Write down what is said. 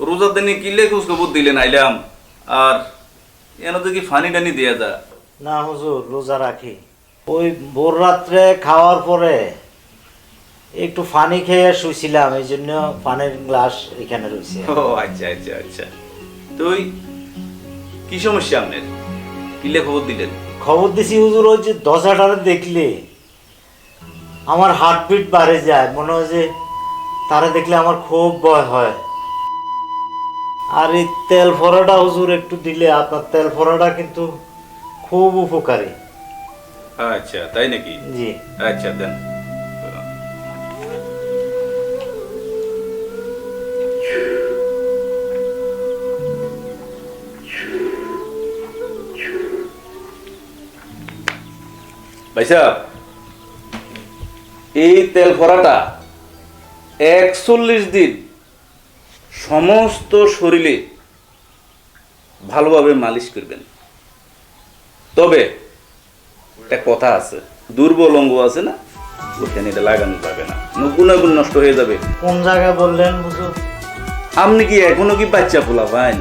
রোজার দিনে কিলে খোঁজ খবর দিলেন আইলাম আর এনে তো কি ফানি টানি দিয়া যা। না হুজুর, রোজা রাখি। ওই ভোর রাত্রে খাওয়ার পরে একটু পানি খেয়ে শুয়েছিলাম, এই জন্য পানির গ্লাস এখানে রয়েছে। ও আচ্ছা আচ্ছা আচ্ছা। তুই কি সমস্যা আপনার, কিলে খবর দিলেন? খবর দিছি হুজুর, ওই যে দশাটারে দেখলে আমার হার্টবিট বাড়ে যায়, মনে হয় যে তারা দেখলে আমার খুব ভয় হয়। আর এই তেল ফোড়াটা হুজুর একটু দিলে, আপনার তেল ফোড়াটা কিন্তু খুব উপকারী। আচ্ছা তাই নাকি? জি। আচ্ছা দেন। ভাই সাহেব, এই তেল ভরাটা 41 দিন সমস্ত শরীরে ভালোভাবে মালিশ করবেন। তবে একটা কথা আছে, দুর্বল অঙ্গ আছে না, ওখানে এটা লাগানো যাবে না, গুণাগুণ নষ্ট হয়ে যাবে। কোন জায়গায় বললেন হুজুর? আপনি কি এখনো কি বাচ্চা পোলা ভাই?